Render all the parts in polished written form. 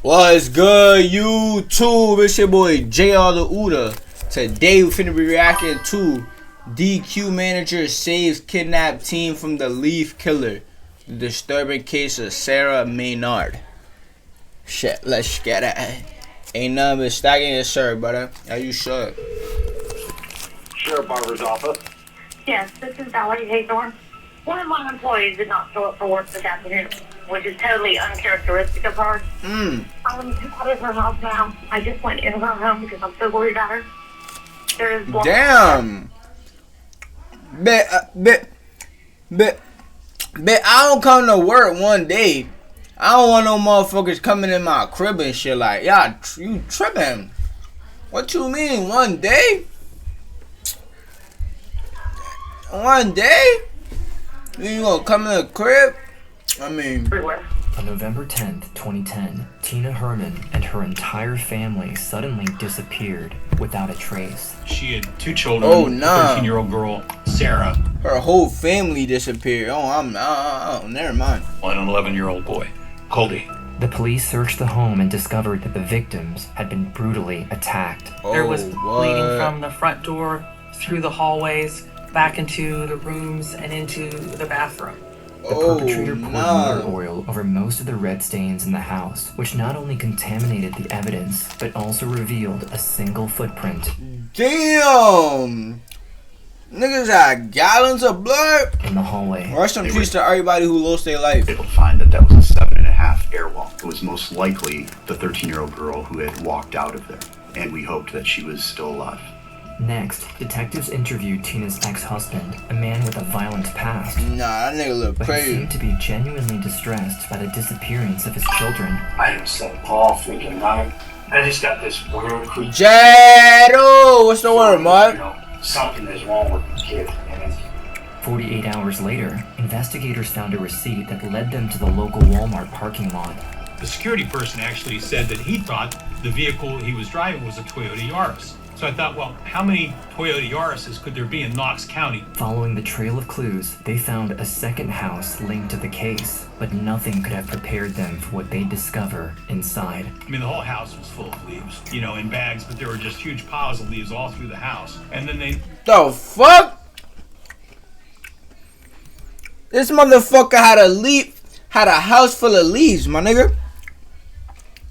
What's good, YouTube? It's your boy JrTheOota. Today we finna be reacting to DQ manager saves kidnapped teen from the Leaf killer. The disturbing case of Sarah Maynard. Shit, let's get it. Ain't nothing but stacking your shirt, brother. As you should. Sheriff Barber's office. Yes, this is Valerie Haythorne. One of my employees did not show up for work this afternoon, which is totally uncharacteristic of her. I'm out of her house now. I just went in her home because I'm so worried about her. There is blood. Damn. Bet I don't come to work one day. I don't want no motherfuckers coming in my crib and shit like, yeah, you tripping. What you mean, one day? One day? You gonna come in the crib? I mean... Everywhere. On November 10th, 2010, Tina Herman and her entire family suddenly disappeared without a trace. She had two children, oh, nah. a 13-year-old girl, Sarah. Her whole family disappeared. Oh, never mind. And an 11-year-old boy, Cody. The police searched the home and discovered that the victims had been brutally attacked. There was bleeding from the front door, through the hallways, back into the rooms, and into the bathroom. The perpetrator poured motor oil over most of the red stains in the house, which not only contaminated the evidence, but also revealed a single footprint. Damn! Niggas had gallons of blood In the hallway. Rest in peace to everybody who lost their life. Able to find that was a 7.5 air wall. It was most likely the 13-year-old girl who had walked out of there, and we hoped that she was still alive. Next, detectives interviewed Tina's ex-husband, a man with a violent past. Nah, that nigga look But he crazy. seemed to be genuinely distressed by the disappearance of his children. I just slept off thinking, I just got this weird creep. JrTheOota, what's the word, You Mark? know, something is wrong with this kid. And 48 hours later, investigators found a receipt that led them to the local Walmart parking lot. The security person actually said that he thought the vehicle he was driving was a Toyota Yaris. So I thought, well, how many Toyota Yarises could there be in Knox County? Following the trail of clues, they found a second house linked to the case, but nothing could have prepared them for what they'd discover inside. I mean, the whole house was full of leaves, you know, in bags, but there were just huge piles of leaves all through the house. And then they... The fuck? This motherfucker had a house full of leaves, my nigga.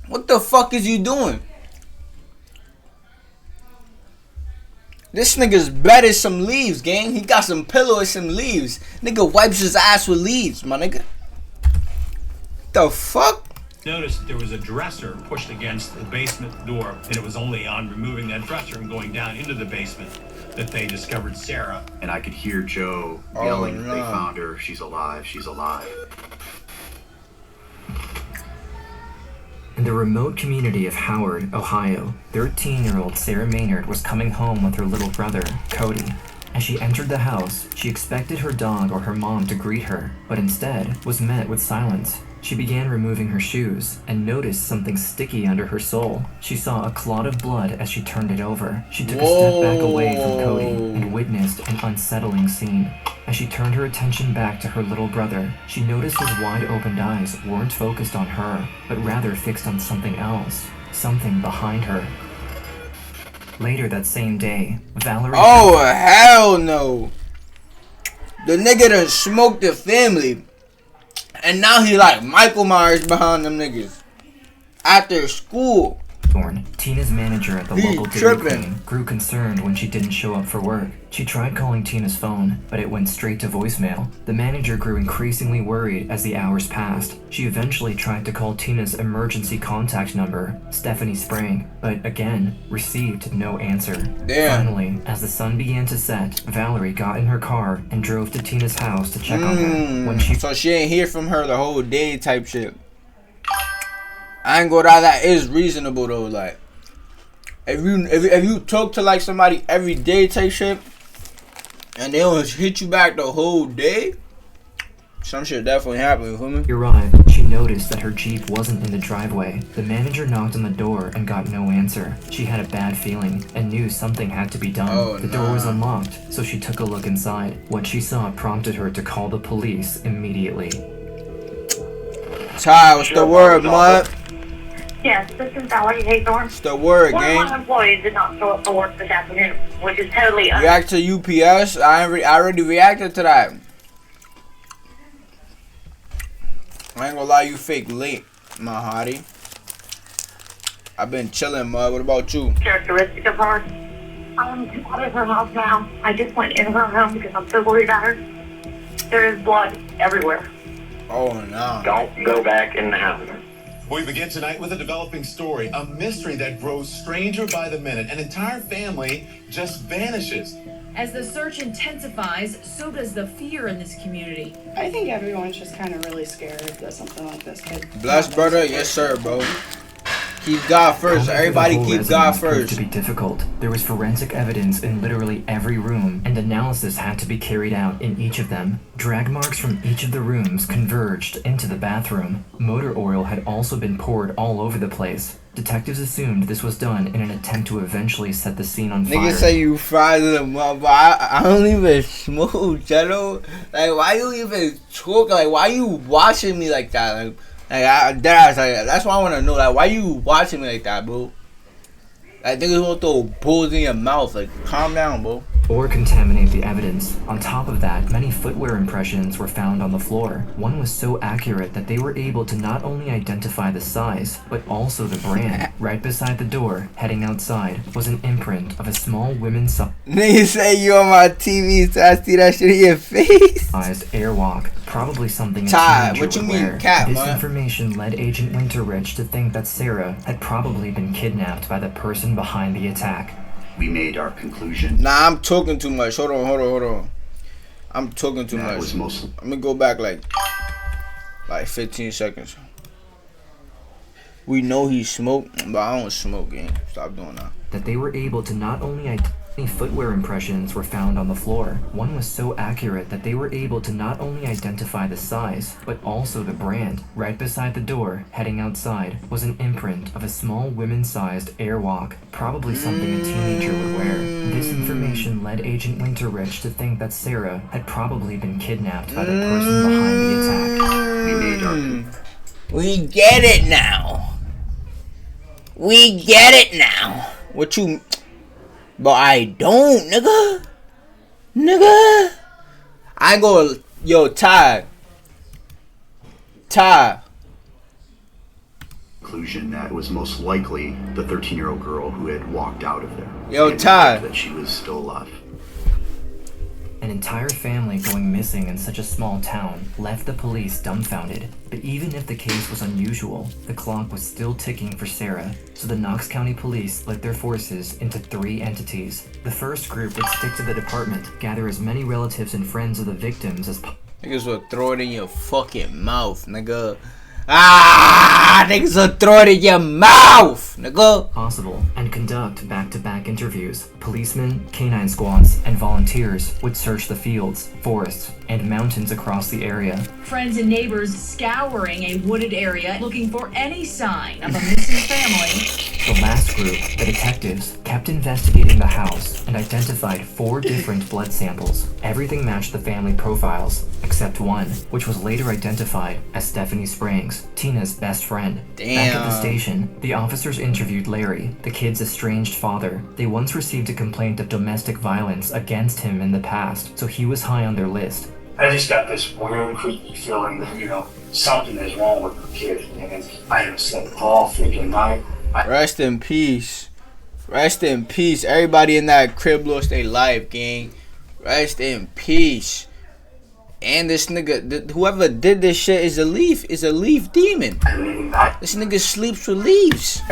What the fuck is you doing? This nigga's bed is some leaves, gang. He got some pillow and some leaves. Nigga wipes his ass with leaves, my nigga. The fuck? noticed that there was a dresser pushed against the basement door, and it was only on removing that dresser and going down into the basement that they discovered Sarah. And I could hear Joe yelling, "They found her, she's alive, she's alive." In the remote community of Howard, Ohio, 13-year-old Sarah Maynard was coming home with her little brother, Cody. As she entered the house, she expected her dog or her mom to greet her, but instead was met with silence. She began removing her shoes and noticed something sticky under her sole. She saw a clot of blood as she turned it over. She took a step back away from Cody and witnessed an unsettling scene. As she turned her attention back to her little brother, she noticed his wide-opened eyes weren't focused on her, but rather fixed on something else, something behind her. Later that same day, Valerie... Oh, hell no. The nigga done smoked the family. And now he like Michael Myers behind them niggas. After school. Tina's manager at the local Dairy Queen grew concerned when she didn't show up for work. She tried calling Tina's phone, but it went straight to voicemail. The manager grew increasingly worried as the hours passed. She eventually tried to call Tina's emergency contact number, Stephanie Sprang, but again, received no answer. Damn. Finally, as the sun began to set, Valerie got in her car and drove to Tina's house to check on her. When So she ain't hear from her the whole day type shit. I ain't gonna lie, that is reasonable though. Like, if you talk to like somebody every day type shit, and they don't hit you back the whole day, some shit definitely happened. You feel me? arrived, she noticed that her Jeep wasn't in the driveway. The manager knocked on the door and got no answer. She had a bad feeling and knew something had to be done. The door was unlocked, so she took a look inside. What she saw prompted her to call the police immediately. Ty, what's the word, mud? Yes, this is Valerie Haythorne. It's the word, One of my gang. employees did not show up for work this afternoon, which is totally React to UPS. I already reacted to that. I ain't gonna lie, you fake late, my hottie. I've been chilling, mud. What about you? uncharacteristic of her. I'm out of her house now. I just went in her home because I'm so worried about her. There is blood everywhere. Oh no. Don't go back in the house. We begin tonight with a developing story, a mystery that grows stranger by the minute. An entire family just vanishes. As the search intensifies, so does the fear in this community. I think everyone's just kind of really scared that something like this could. Bless, brother. Yes, sir, bro. Keep God first. Everybody keep God first. To be difficult. There was forensic evidence in literally every room, and analysis had to be carried out in each of them. Drag marks from each of the rooms converged into the bathroom. Motor oil had also been poured all over the place. Detectives assumed this was done in an attempt to eventually set the scene on fire. Niggas say you fried them up, but I don't even smoke, Jello. Like, why you even talk? Like, why you watching me like that? That's why I want to know. Like, why you watching me like that, bro? Like, niggas want to throw bullets in your mouth. Like, calm down, bro. Or contaminate the evidence. On top of that, many footwear impressions were found on the floor. One was so accurate that they were able to not only identify the size, but also the brand. Right beside the door, heading outside, was an imprint of a small women's Niggas say you on my TV, so I see that shit in your face. sized airwalk, probably something a Ty, teenager what you would mean, wear. cat, This man? information led Agent Winterrich to think that Sarah had probably been kidnapped by the person behind the attack. We made our conclusion. Nah, I'm talking too much. Hold on. I'm talking too That much. was mostly. I'm gonna go back like 15 seconds. We know he smoked, but I don't smoke, gang. Stop doing that. That they were able to not only identify footwear impressions were found on the floor. One was so accurate that they were able to not only identify the size, but also the brand. Right beside the door, heading outside, was an imprint of a small women's-sized airwalk, probably something a teenager would wear. This information led Agent Winterrich to think that Sarah had probably been kidnapped by the person behind the attack. We made our. We get it now. We get it now. What you... But I don't, nigga. I go, yo, Ty. Conclusion that it was most likely the 13-year-old girl who had walked out of there. Yo, And Ty. that she was still alive. An entire family going missing in such a small town left the police dumbfounded. But even if the case was unusual, the clock was still ticking for Sarah, so the Knox County Police split their forces into 3 entities. The first group would stick to the department, gather as many relatives and friends of the victims as possible. Niggas will throw it in your fucking mouth, nigga. Niggas will throw it in your mouth, nigga. Possible, and conduct back-to-back interviews. Policemen, canine squads, and volunteers would search the fields, forests, and mountains across the area. Friends and neighbors scouring a wooded area looking for any sign of a missing family. The last group, the detectives, kept investigating the house and identified 4 different blood samples. Everything matched the family profiles, except one, which was later identified as Stephanie Springs, Tina's best friend. Back at the station, the officers interviewed Larry, the kid's estranged father. They once received a complaint of domestic violence against him in the past, so he was high on their list. I just got this weird, creepy feeling that, something is wrong with the kid. And I haven't slept all freaking night. Rest in peace. Rest in peace. Everybody in that crib lost their life, gang. Rest in peace. And this nigga, whoever did this shit is a leaf demon. This nigga sleeps with leaves.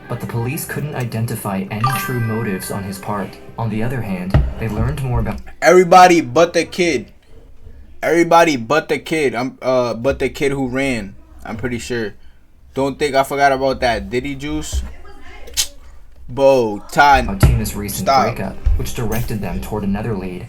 But the police couldn't identify any true motives on his part. On the other hand, they learned more about everybody but the kid. Everybody but the kid. But the kid who ran. I'm pretty sure. Don't think I forgot about that. Diddy Juice? Bo, Ty. Tina's recent breakup, which directed them toward another lead.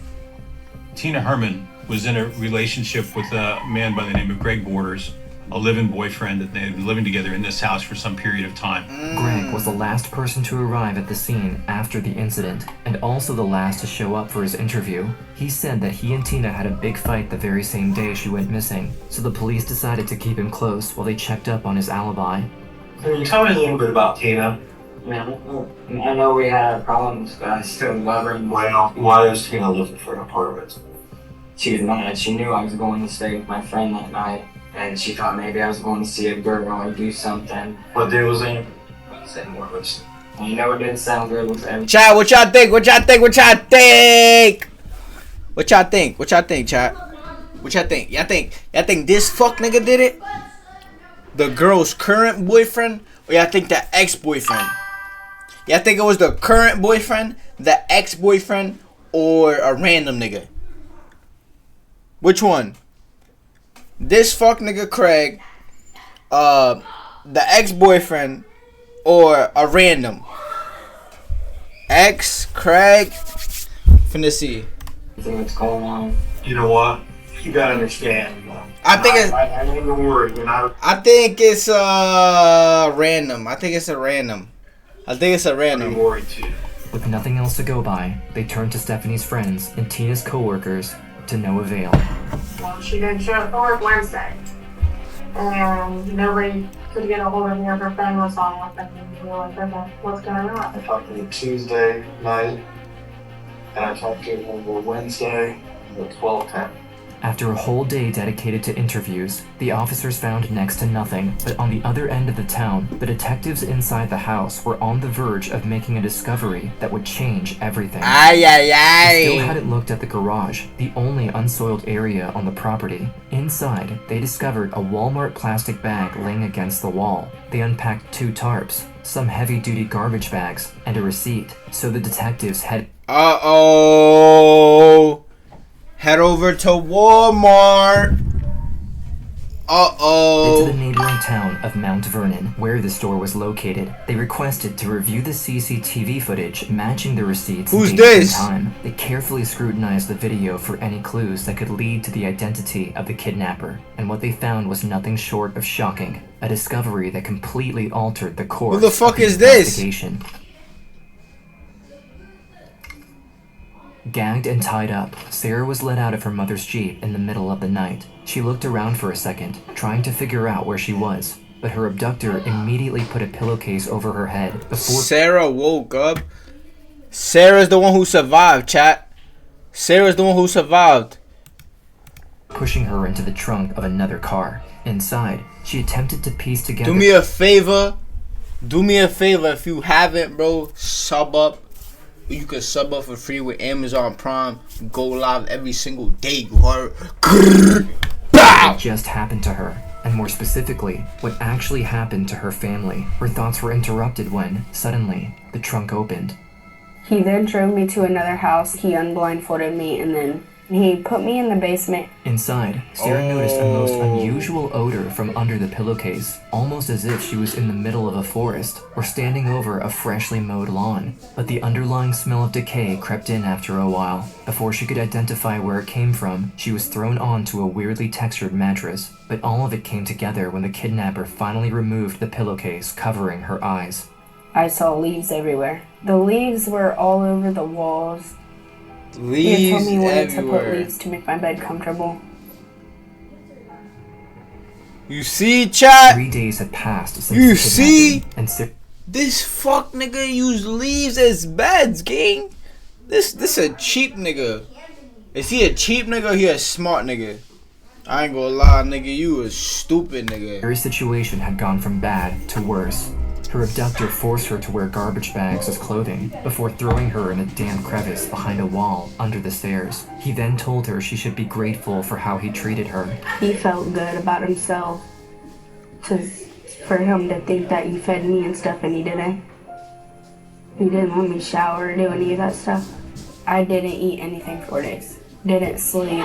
Tina Herman was in a relationship with a man by the name of Greg Borders. a live-in boyfriend, that they had been living together in this house for some period of time. Greg was the last person to arrive at the scene after the incident, and also the last to show up for his interview. He said that he and Tina had a big fight the very same day she went missing, so the police decided to keep him close while they checked up on his alibi. Can you tell me a little bit about Tina? Yeah, I know we had problems, but I still love her. Well, why is Tina looking for an apartment? She was mad. She knew I was going to stay with my friend that night, and she thought maybe I was going to see a girl or do something. What day was it? Say more, but you know it didn't sound good with everything. Chat, what y'all think? What y'all think? What y'all think? What y'all think? What y'all think, chat? What y'all think? Y'all think this fuck nigga did it? The girl's current boyfriend? Or y'all think the ex-boyfriend? Y'all think it was the current boyfriend, the ex-boyfriend, or a random nigga? Which one? This fuck nigga Craig, the ex-boyfriend, or a random? Ex, Craig, finna see. What's going on? You know what? You gotta understand. I think it's. I don't even worry. You know. I think it's random. I think it's a random. I'm worried too. With nothing else to go by, they turned to Stephanie's friends and Tina's co-workers to no avail. Well, she didn't show up for work Wednesday. And nobody could get a hold of her. Her phone was on with them. And we were like, okay, what's going on? I talked to her Tuesday night, and I talked to her Wednesday at 12:10. After a whole day dedicated to interviews, the officers found next to nothing, but on the other end of the town, the detectives inside the house were on the verge of making a discovery that would change everything. Ay, ay, ay. They still hadn't looked at the garage, the only unsoiled area on the property. Inside, they discovered a Walmart plastic bag laying against the wall. They unpacked 2 tarps, some heavy-duty garbage bags, and a receipt, so the detectives head Head over to Walmart. into the neighboring town of Mount Vernon, where the store was located. They requested to review the CCTV footage matching the receipts. Who's date this? and time. They carefully scrutinized the video for any clues that could lead to the identity of the kidnapper, and what they found was nothing short of shocking. A discovery that completely altered the course Who the fuck of the is this? investigation. Gagged and tied up, Sarah was let out of her mother's Jeep in the middle of the night. She looked around for a second, trying to figure out where she was, but her abductor immediately put a pillowcase over her head before Sarah woke up. Sarah's the one who survived, chat. Sarah's the one who survived. pushing her into the trunk of another car. Inside, she attempted to piece together... Do me a favor. If you haven't, bro, sub up. You can sub up for free with Amazon Prime. Go live every single day. You heard? What just happened to her, and more specifically, what actually happened to her family. Her thoughts were interrupted when, suddenly, the trunk opened. He then drove me to another house. He unblindfolded me, and then he put me in the basement. Inside, Sarah noticed a most unusual odor from under the pillowcase, almost as if she was in the middle of a forest or standing over a freshly mowed lawn. But the underlying smell of decay crept in after a while. Before she could identify where it came from, she was thrown onto a weirdly textured mattress. But all of it came together when the kidnapper finally removed the pillowcase covering her eyes. I saw leaves everywhere. The leaves were all over the walls. Leaves he had told me he wanted to everywhere. put leaves to make my bed comfortable. You see, chat? 3 days had passed since You the see? kidnapping, and This fuck nigga use leaves as beds, gang. This a cheap nigga. Is he a cheap nigga or he a smart nigga? I ain't gonna lie, nigga. You a stupid nigga. Her situation had gone from bad to worse. Her abductor forced her to wear garbage bags as clothing before throwing her in a damp crevice behind a wall under the stairs. He then told her she should be grateful for how he treated her. He felt good about himself for him to think that he fed me and stuff, and he didn't. He didn't let me shower or do any of that stuff. I didn't eat anything for days. Didn't sleep.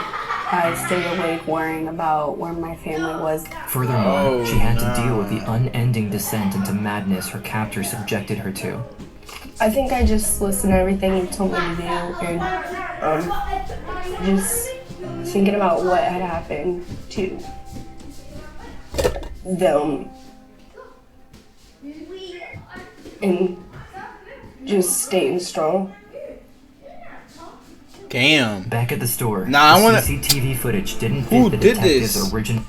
I stayed awake worrying about where my family was. Furthermore, she had to deal with the unending descent into madness her captor subjected her to. I think I just listened to everything he told me to do, and just thinking about what had happened too. them and just staying strong. Damn. Back at the store, Nah, I wanna. CCTV footage didn't Who fit the did detective's this? original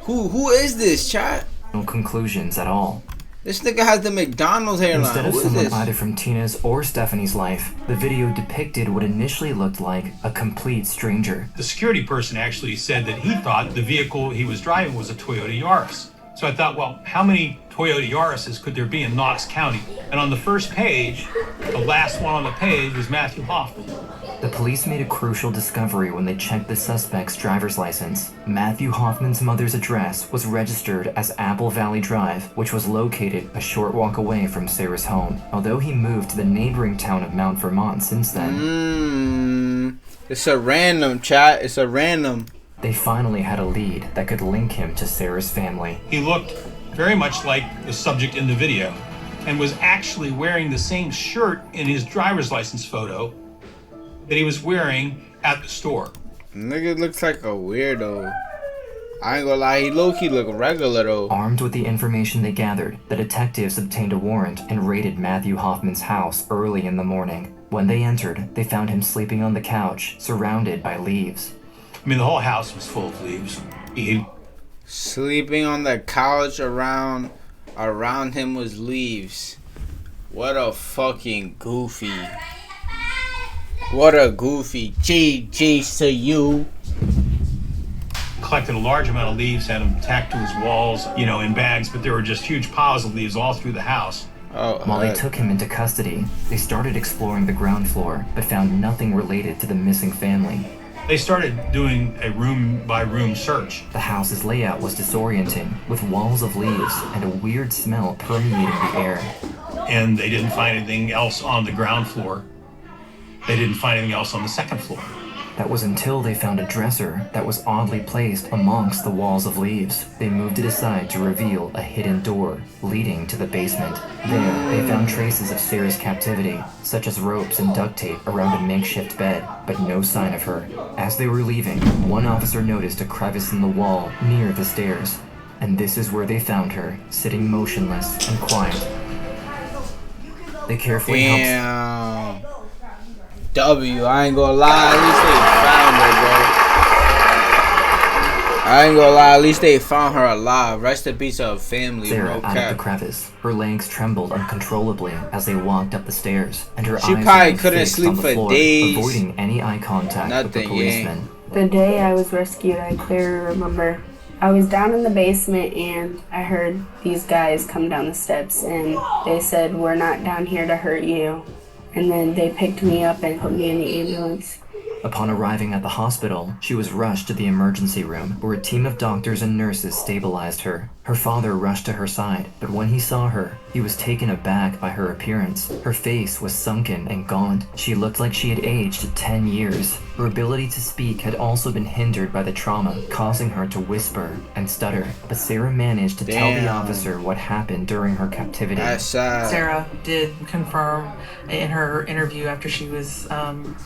Who is this, chat? conclusions at all. This nigga has the McDonald's hairline. Instead of Who is someone this? either from Tina's or Stephanie's life, the video depicted what initially looked like a complete stranger. The security person actually said that he thought the vehicle he was driving was a Toyota Yaris. So I thought, well, how many Toyota Yaris's could there be in Knox County? And on the first page, the last one on the page was Matthew Hoffman. The police made a crucial discovery when they checked the suspect's driver's license. Matthew Hoffman's mother's address was registered as Apple Valley Drive, which was located a short walk away from Sarah's home, although he moved to the neighboring town of Mount Vermont since then. It's a random, chat. It's a random. They finally had a lead that could link him to Sarah's family. He looked very much like the subject in the video and was actually wearing the same shirt in his driver's license photo that he was wearing at the store. Nigga looks like a weirdo. I ain't gonna lie, he low-key look regular though. Armed with the information they gathered, the detectives obtained a warrant and raided Matthew Hoffman's house early in the morning. When they entered, they found him sleeping on the couch, surrounded by leaves. I mean, the whole house was full of leaves. He Sleeping on the couch around him was leaves. What a fucking goofy. What a goofy. GG's to you. collected a large amount of leaves, had them tacked to his walls, you know, in bags, but there were just huge piles of leaves all through the house. While they took him into custody, they started exploring the ground floor, but found nothing related to the missing family. They started doing a room-by-room search. The house's layout was disorienting, with walls of leaves and a weird smell permeating the air. And they didn't find anything else on the ground floor. They didn't find anything else on the second floor. That was until they found a dresser that was oddly placed amongst the walls of leaves. They moved it aside to reveal a hidden door leading to the basement. There, they found traces of Sarah's captivity, such as ropes and duct tape around a makeshift bed, but no sign of her. As they were leaving, one officer noticed a crevice in the wall near the stairs. And this is where they found her, sitting motionless and quiet. They carefully helped... W, I ain't gonna lie, at least they found her, bro. I ain't gonna lie, at least they found her alive. Rest in peace to her family, Sarah bro. out of the crevice. Her legs trembled uncontrollably as they walked up the stairs, and her She eyes probably were couldn't fixed sleep on the for floor, days. avoiding any eye contact with the policeman. The day I was rescued, I clearly remember I was down in the basement and I heard these guys come down the steps and they said, "We're not down here to hurt you." And then they picked me up and put me in the ambulance. Upon arriving at the hospital, she was rushed to the emergency room, where a team of doctors and nurses stabilized her. Her father rushed to her side, but when he saw her, he was taken aback by her appearance. Her face was sunken and gaunt. She looked like she had aged 10 years. Her ability to speak had also been hindered by the trauma, causing her to whisper and stutter. But Sarah managed to tell the officer what happened during her captivity. Sarah did confirm in her interview after she was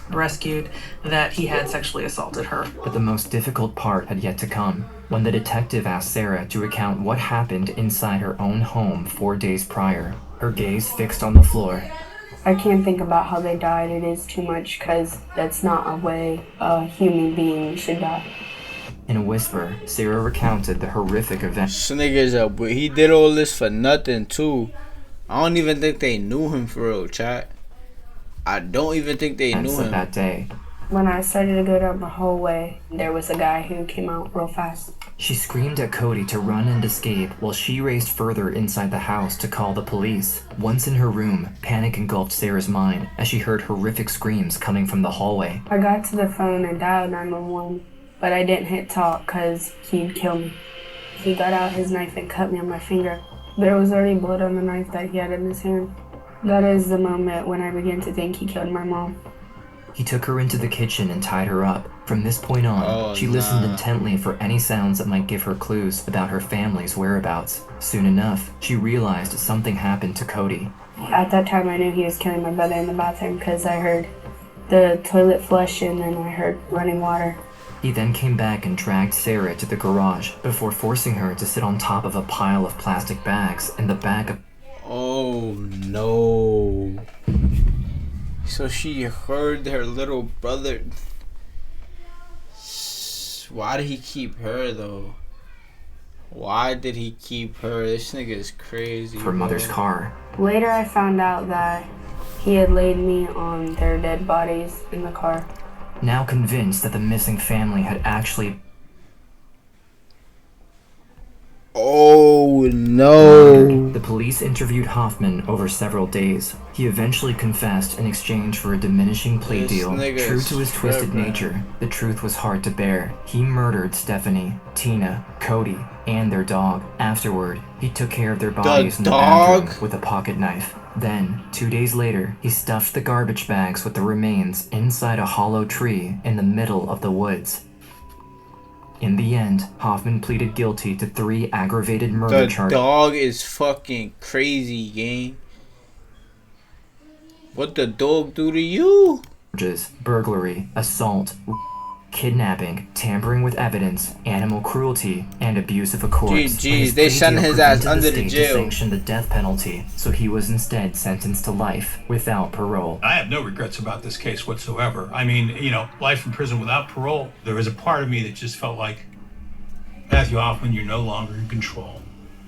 rescued that he had sexually assaulted her. But the most difficult part had yet to come, when the detective asked Sarah to recount what happened inside her own home 4 days prior, her gaze fixed on the floor. I can't think about how they died. It is too much, because that's not a way a human being should die. In a whisper, Sarah recounted the horrific event. This nigga's he did all this for nothing too. I don't even think they knew him for real, chat. I don't even think they knew him that day. When I started to go down the hallway, there was a guy who came out real fast. She screamed at Cody to run and escape while she raced further inside the house to call the police. Once in her room, panic engulfed Sarah's mind as she heard horrific screams coming from the hallway. I got to the phone and dialed 911, but I didn't hit talk because he'd kill me. He got out his knife and cut me on my finger. There was already blood on the knife that he had in his hand. That is the moment when I began to think he killed my mom. He took her into the kitchen and tied her up. From this point on, she listened intently for any sounds that might give her clues about her family's whereabouts. Soon enough, she realized something happened to Cody. At that time, I knew he was killing my brother in the bathroom because I heard the toilet flush and then I heard running water. He then came back and dragged Sarah to the garage before forcing her to sit on top of a pile of plastic bags in the back of... Oh no. So she heard her little brother. Why did he keep her though? Why did he keep her? This nigga is crazy. Her mother's car. Later I found out that he had laid me on their dead bodies in the car. Now convinced that the missing family had actually... Oh no. The police interviewed Hoffman over several days. He eventually confessed in exchange for a diminishing plea deal. True to his twisted nature, the truth was hard to bear. He murdered Stephanie, Tina, Cody, and their dog. Afterward, he took care of their bodies in the bathroom with a pocket knife. Then, 2 days later, he stuffed the garbage bags with the remains inside a hollow tree in the middle of the woods. In the end, Hoffman pleaded guilty to 3 aggravated murder charges. The dog is fucking crazy, gang. What the dog do to you? Burglary, assault, kidnapping, tampering with evidence, animal cruelty, and abuse of a corpse. Jeez, they sent his ass under the jail. To sanction the death penalty, so he was instead sentenced to life without parole. I have no regrets about this case whatsoever. I mean, you know, life in prison without parole, there was a part of me that just felt like, Matthew Hoffman, you're no longer in control.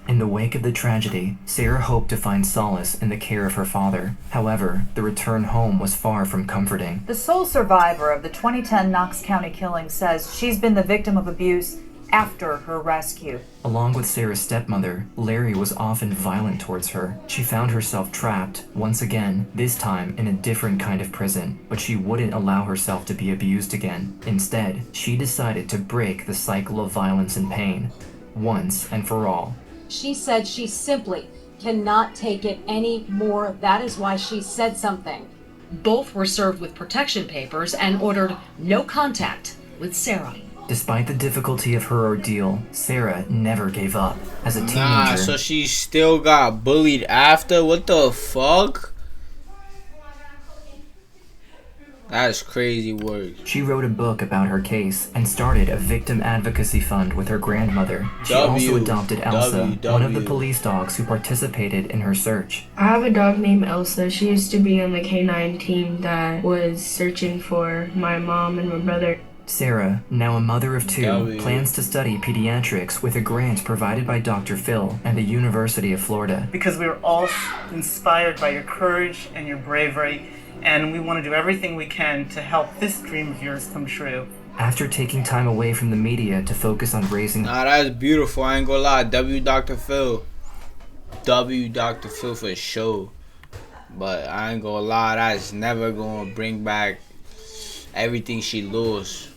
In the wake of the tragedy, Sarah hoped to find solace in the care of her father. However, the return home was far from comforting. The sole survivor of the 2010 Knox County killing says she's been the victim of abuse after her rescue. Along with Sarah's stepmother, Larry was often violent towards her. She found herself trapped, once again, this time in a different kind of prison, but she wouldn't allow herself to be abused again. Instead, she decided to break the cycle of violence and pain, once and for all. She said she simply cannot take it anymore. That is why she said something. Both were served with protection papers and ordered no contact with Sarah. Despite the difficulty of her ordeal, Sarah never gave up. As a teenager... Nah, so she still got bullied after? What the fuck? That's crazy work. She wrote a book about her case and started a victim advocacy fund with her grandmother. She also adopted Elsa, one of the police dogs who participated in her search. I have a dog named Elsa. She used to be on the K9 team that was searching for my mom and my brother. Sarah, now a mother of 2, plans to study pediatrics with a grant provided by Dr. Phil and the University of Florida. Because we were all inspired by your courage and your bravery, and we want to do everything we can to help this dream of yours come true. After taking time away from the media to focus on raising... Nah, that's beautiful. I ain't gonna lie. W Dr. Phil. W Dr. Phil for sure. But I ain't gonna lie. That's never gonna bring back everything she lost.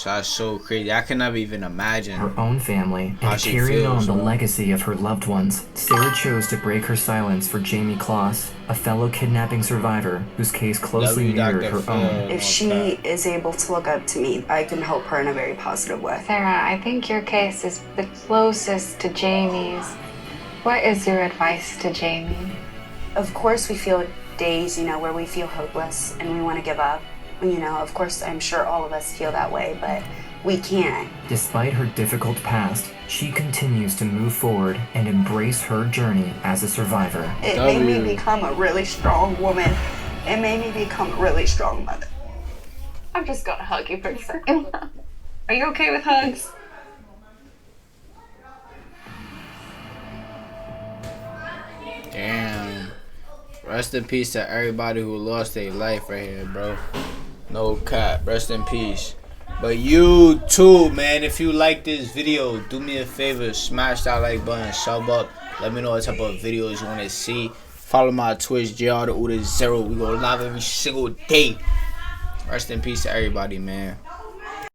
That's so crazy. I can never even imagine her own family and carrying on the legacy of her loved ones. Sarah chose to break her silence for Jamie Kloss, a fellow kidnapping survivor whose case closely mirrored her own. If she is able to look up to me, I can help her in a very positive way. Sarah, I think your case is the closest to Jamie's. What is your advice to Jamie? Of course we feel days, where we feel hopeless and we want to give up. Of course, I'm sure all of us feel that way, but we can't. Despite her difficult past, she continues to move forward and embrace her journey as a survivor. It made me become a really strong woman. It made me become a really strong mother. I'm just gonna hug you for a second. Are you okay with hugs? Damn. Rest in peace to everybody who lost their life right here, bro. No cap. Rest in peace. But you too, man. If you like this video, do me a favor. Smash that like button. Sub up. Let me know what type of videos you want to see. Follow my Twitch, JrTheOota 0. We go live every single day. Rest in peace to everybody, man.